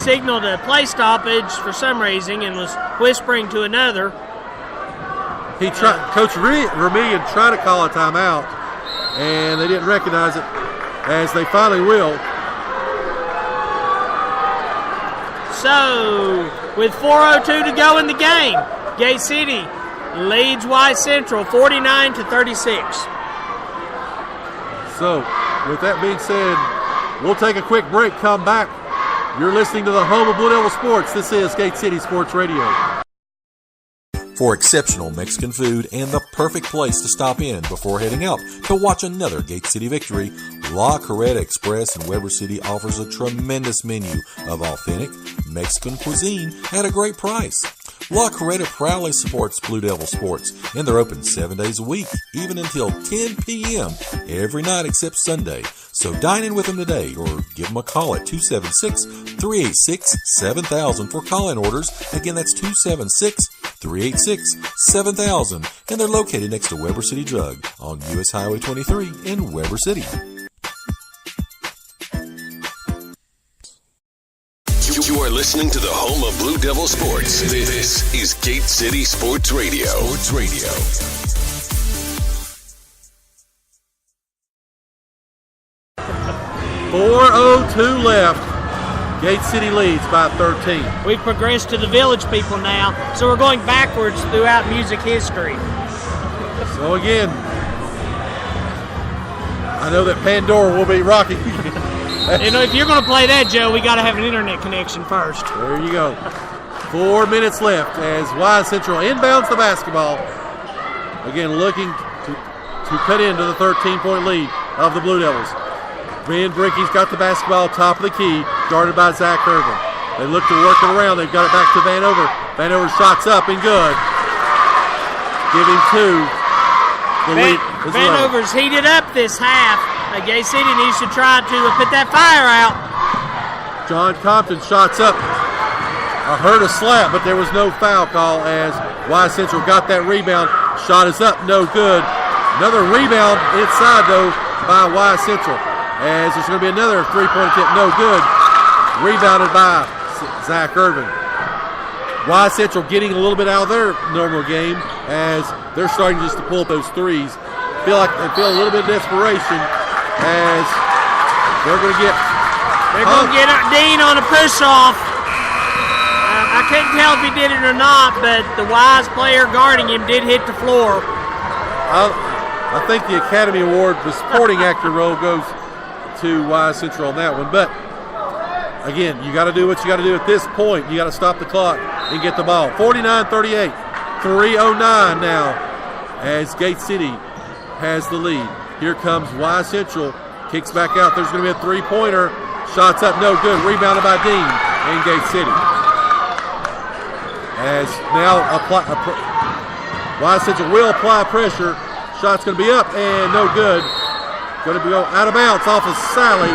signaled a play stoppage for some reason and was whispering to another. Coach Remedian tried to call a timeout, and they didn't recognize it, as they finally will. So, with 4:02 to go in the game, Gate City leads Y Central 49-36. So, with that being said, we'll take a quick break, come back. You're listening to the home of Blue Devil Sports. This is Gate City Sports Radio. For exceptional Mexican food and the perfect place to stop in before heading out to watch another Gate City victory, La Carreta Express in Weber City offers a tremendous menu of authentic Mexican cuisine at a great price. La Carreta proudly supports Blue Devil Sports, and they're open 7 days a week, even until 10 p.m. every night except Sunday. So dine in with them today or give them a call at 276-386-7000 for call-in orders. Again, that's 276-386-7000. And they're located next to Weber City Drug on US Highway 23 in Weber City. You are listening to the home of Blue Devil Sports. This is Gate City Sports Radio. 4:02 left. Gate City leads by 13. We've progressed to the Village People now, so we're going backwards throughout music history. So again, I know that Pandora will be rocking. If you're going to play that, Joe, we got to have an internet connection first. There you go. 4 minutes left as Y Central inbounds the basketball. Again, looking to cut into the 13-point lead of the Blue Devils. Van Brinke's got the basketball top of the key, guarded by Zach Irvin. They look to work it around. They've got it back to Vanover. Vanover shots up and good. Giving to the lead. Vanover's heated up this half. Gate City needs to try to put that fire out. John Compton shots up. I heard a slap, but there was no foul call as Y Central got that rebound. Shot is up, no good. Another rebound inside, though, by Y Central. As there's going to be another three-point attempt, no good. Rebounded by Zach Irvin. Y Central getting a little bit out of their normal game as they're starting just to pull up those threes. Feel a little bit of desperation as they're going to get Dean on a push-off. I couldn't tell if he did it or not, but the wise player guarding him did hit the floor. I think the Academy Award, the supporting actor role, goes to Y Central on that one. But again, you got to do what you got to do at this point. You got to stop the clock and get the ball. 49-38, 3:09 now as Gate City has the lead. Here comes Y Central, kicks back out. There's going to be a three-pointer. Shots up, no good. Rebounded by Dean in Gate City. As now Y Central will apply pressure. Shot's going to be up and no good. Going to go out of bounds off of Sally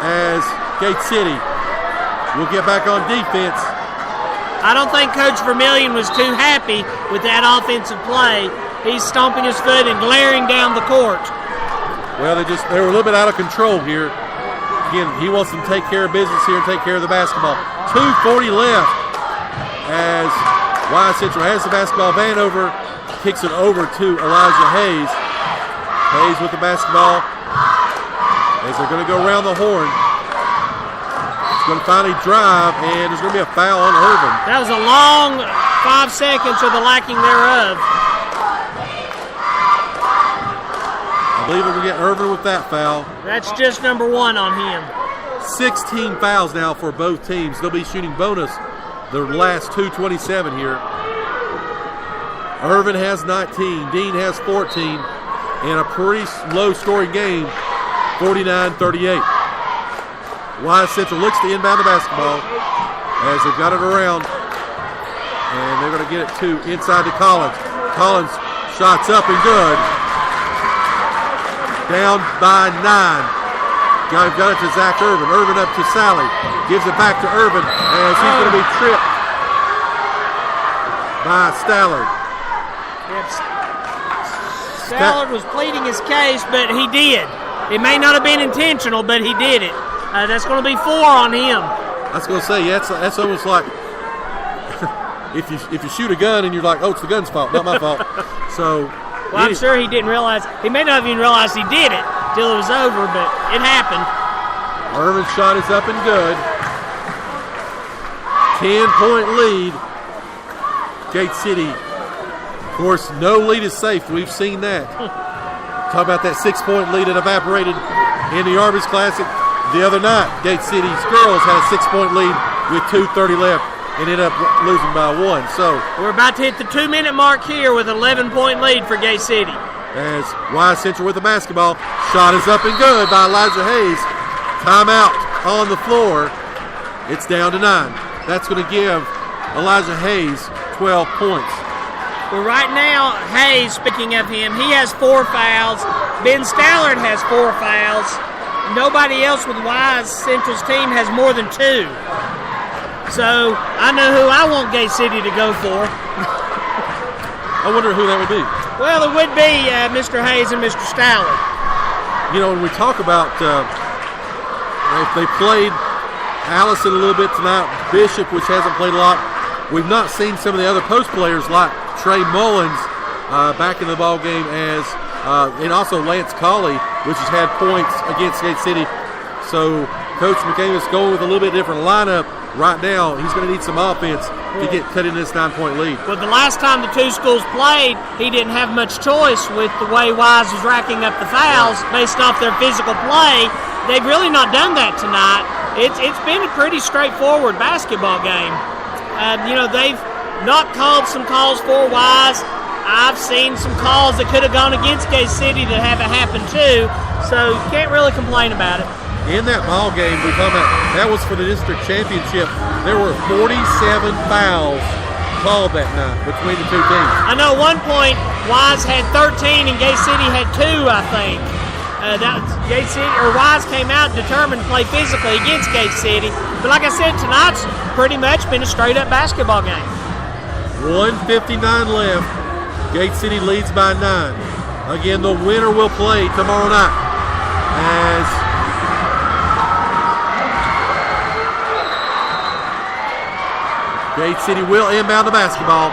as Gate City will get back on defense. I don't think Coach Vermillion was too happy with that offensive play. He's stomping his foot and glaring down the court. Well, they were a little bit out of control here. Again, he wants them to take care of business here and take care of the basketball. 2:40 left as Y Central has the basketball. Vanover kicks it over to Elijah Hayes. Hayes with the basketball as they're going to go around the horn. He's going to finally drive, and there's going to be a foul on Irvin. That was a long 5 seconds or the lacking thereof. I believe we're going to get Irvin with that foul. That's just number 1 on him. 16 fouls now for both teams. They'll be shooting bonus the last 2:27 here. Irvin has 19. Dean has 14. In a pretty low-scoring game, 49-38. Y Central looks to inbound the basketball as they've got it around. And they're going to get it to inside to Collins. Collins shots up and good. Down by 9. Got it to Zach Irvin. Irvin up to Sally. Gives it back to Irvin as he's going to be tripped by Stallard. Stallard was pleading his case, but he did. It may not have been intentional, but he did it. That's going to be 4 on him. I was going to say, that's almost like if you shoot a gun and you're like, oh, it's the gun's fault, not my fault. So, well, I'm sure he didn't realize. He may not have even realized he did it till it was over, but it happened. Irvin's shot is up and good. 10-point lead. Gate City. Of course, no lead is safe. We've seen that. Talk about that 6-point lead that evaporated in the Arby's Classic the other night. Gate City's girls had a 6-point lead with 2:30 left and ended up losing by 1. So we're about to hit the 2-minute mark here with an 11-point lead for Gate City. As Y Central with the basketball. Shot is up and good by Elijah Hayes. Timeout on the floor. It's down to 9. That's going to give Elijah Hayes 12 points. Well, right now, Hayes, speaking of him, he has 4 fouls. Ben Stallard has 4 fouls. Nobody else with Wise Central's team has more than 2. So I know who I want Gate City to go for. I wonder who that would be. Well, it would be Mr. Hayes and Mr. Stallard. You know, when we talk about they played Allison a little bit tonight, Bishop, which hasn't played a lot. We've not seen some of the other post players like Trey Mullins back in the ball game and also Lance Colley, which has had points against Gate City. So Coach McCamus going with a little bit different lineup right now. He's going to need some offense to get cut in this 9-point lead. Well, the last time the two schools played, he didn't have much choice with the way Wise was racking up the fouls based off their physical play. They've really not done that tonight. It's been a pretty straightforward basketball game. They've not called some calls for Wise. I've seen some calls that could have gone against Gate City that haven't happened too, so you can't really complain about it. In that ball game, we're talking about, that was for the district championship. There were 47 fouls called that night between the two teams. I know at one point Wise had 13 and Gate City had 2, I think. Gate City or Wise came out determined to play physically against Gate City. But like I said, tonight's pretty much been a straight-up basketball game. 1:59 left. Gate City leads by 9. Again, the winner will play tomorrow night as Gate City will inbound the basketball.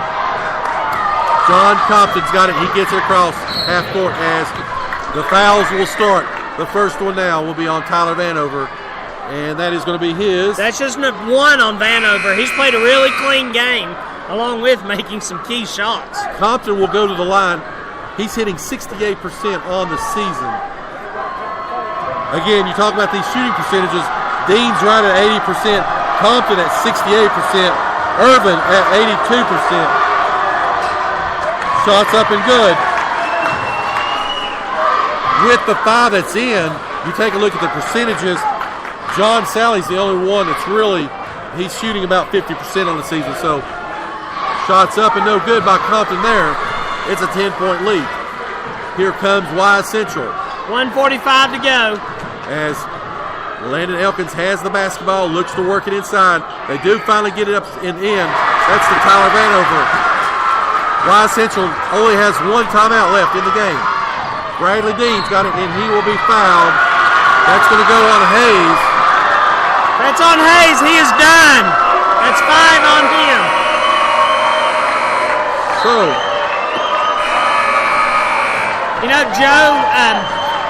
John Compton's got it. He gets it across half court as the fouls will start. The first one now will be on Tyler Vanover, and that is going to be his. That's just one on Vanover. He's played a really clean game, along with making some key shots. Compton will go to the line. He's hitting 68% on the season. Again, you talk about these shooting percentages. Dean's right at 80%. Compton at 68%. Irvin at 82%. Shots up and good. With the 5 that's in, you take a look at the percentages. John Sally's the only one that's he's shooting about 50% on the season. So shots up and no good by Compton there. It's a 10-point lead. Here comes Wise Central. 1:45 to go. As Landon Elkins has the basketball, looks to work it inside. They do finally get it up and in. That's the Tyler Vanover. Wise Central only has 1 timeout left in the game. Bradley Dean's got it, and he will be fouled. That's going to go on Hayes. That's on Hayes. He is done. That's 5 on him. So, Joe,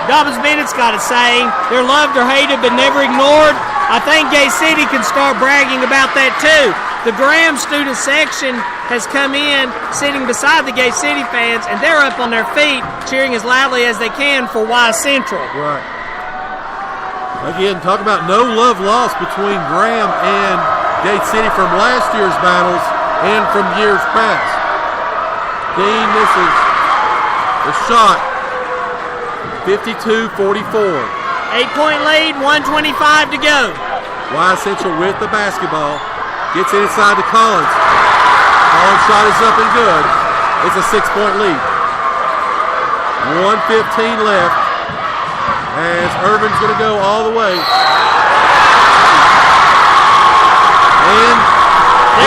Dobbins Bennett's got a saying, they're loved or hated but never ignored. I think Gate City can start bragging about that too. The Graham student section has come in sitting beside the Gate City fans, and they're up on their feet cheering as loudly as they can for Wise Central. Right. Again, talk about no love lost between Graham and Gate City from last year's battles and from years past. Dean misses the shot. 52-44. 8-point lead, 1:25 to go. Wise Central with the basketball. Gets it inside to Collins. Collins' shot is up and good. It's a 6-point lead. 1:15 left. As Irvin's going to go all the way. And the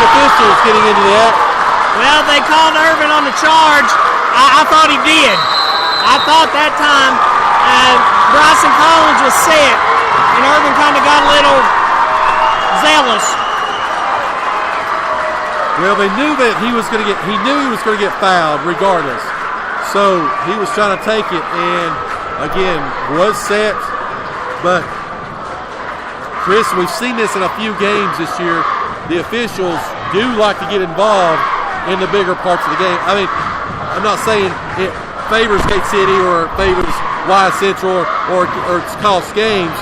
officials getting into that. Well, they called Irvin on the charge. I thought he did. I thought that time Bryson Collins was set, and Irvin kind of got a little Well, they knew that he was going to get fouled regardless. So he was trying to take it, and again was set. But Chris, we've seen this in a few games this year. The officials do like to get involved in the bigger parts of the game. I mean, I'm not saying it favors Gate City or favors Wise Central or costs games,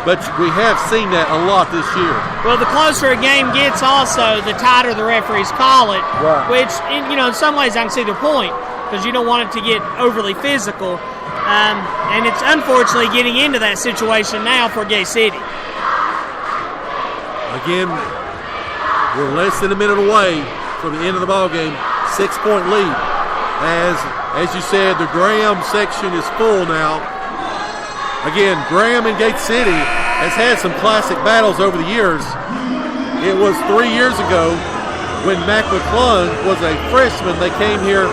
but we have seen that a lot this year. Well, the closer a game gets also, the tighter the referees call it, right. Which, in some ways I can see their point, because you don't want it to get overly physical. And it's unfortunately getting into that situation now for Gay City. Again, we're less than a minute away from the end of the ball game. 6-point lead. As you said, the Graham section is full now. Again, Graham and Gate City has had some classic battles over the years. It was 3 years ago when Mac McClung was a freshman. They came here.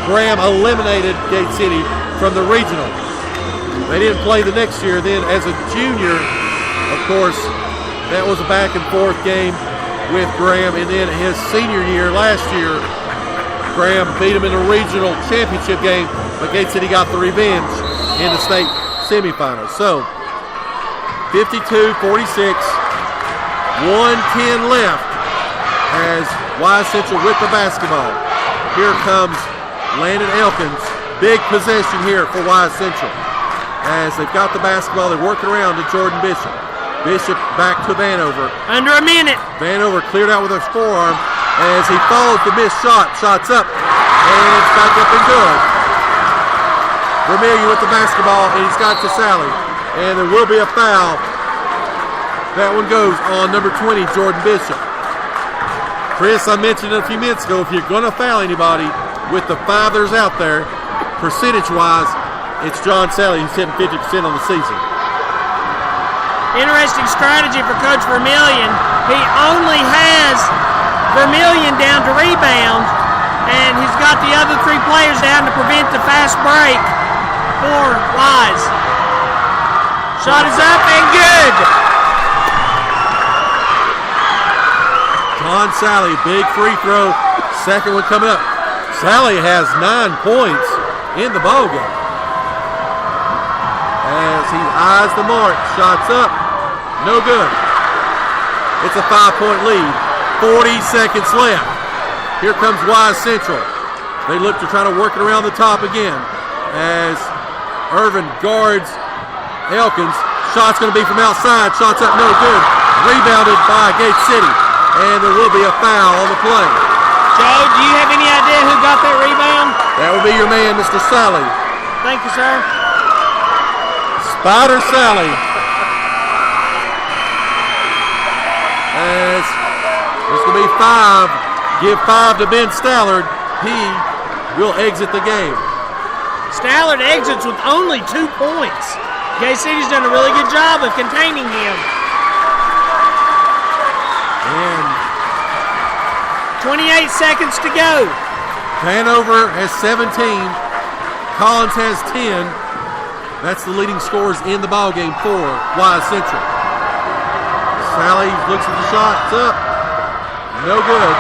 Graham eliminated Gate City from the regional. They didn't play the next year. Then as a junior, of course, that was a back and forth game with Graham. And then his senior year, last year, Graham beat him in the regional championship game, but Gate City got the revenge in the state semifinals. So 52-46, 1:10 left as Wise Central with the basketball. Here comes Landon Elkins. Big possession here for Wise Central. As they've got the basketball, they're working around to Jordan Bishop. Bishop back to Vanover. Under a minute. Vanover cleared out with his forearm as he follows the missed shot. Shots up, and it's back up and good. Vermillion with the basketball, and he's got to Sally. And there will be a foul. That one goes on number 20, Jordan Bishop. Chris, I mentioned a few minutes ago, if you're going to foul anybody with the 5 there's out there, percentage-wise, it's John Sally who's hitting 50% on the season. Interesting strategy for Coach Vermillion. He only has Vermillion down to rebound, and he's got the other 3 players down to prevent the fast break for Wise. Shot is up and good. John Sally, big free throw. Second one coming up. Sally has 9 points in the ballgame. As he eyes the mark, shots up, no good. It's a 5-point lead. 40 seconds left. Here comes Wise Central. They look to try to work it around the top again as Irvin guards Elkins. Shot's going to be from outside. Shots up, no good. Rebounded by Gate City. And there will be a foul on the play. Joe, do you have any idea who got that rebound? That would be your man, Mr. Sally. Thank you, sir. Spider Sally. As there's going to be 5. Give 5 to Ben Stallard. He will exit the game. Stallard exits with only 2 points. Gay City's done a really good job of containing him. And 28 seconds to go. Vanover has 17. Collins has 10. That's the leading scorers in the ballgame for Wise Central. Sally looks at the shot. It's up. No good.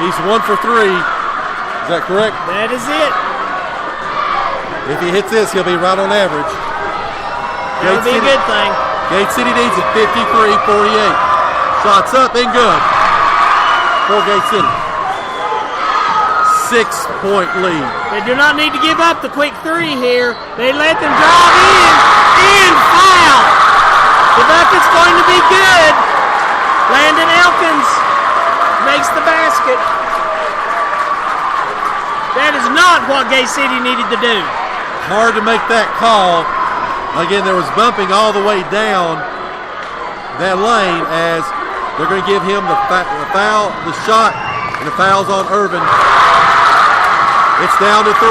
He's 1 for 3. Is that correct? That is it. If he hits this, he'll be right on average. That would be a good thing. Gate City needs it 53-48. Shots up and good for Gate City. 6-point lead. They do not need to give up the quick 3 here. They let them drive in and foul. The bucket's going to be good. Landon Elkins makes the basket. That is not what Gay City needed to do. Hard to make that call. Again, there was bumping all the way down that lane as they're going to give him the foul, the shot, and the foul's on Irvin. It's down to 3.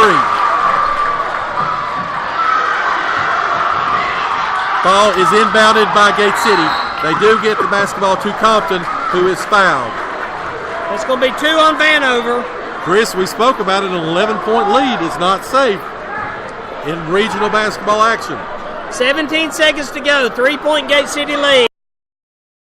Ball is inbounded by Gate City. They do get the basketball to Compton, who is fouled. It's going to be 2 on Vanover. Chris, we spoke about it. An 11-point lead is not safe in regional basketball action. 17 seconds to go. 3-point Gate City lead.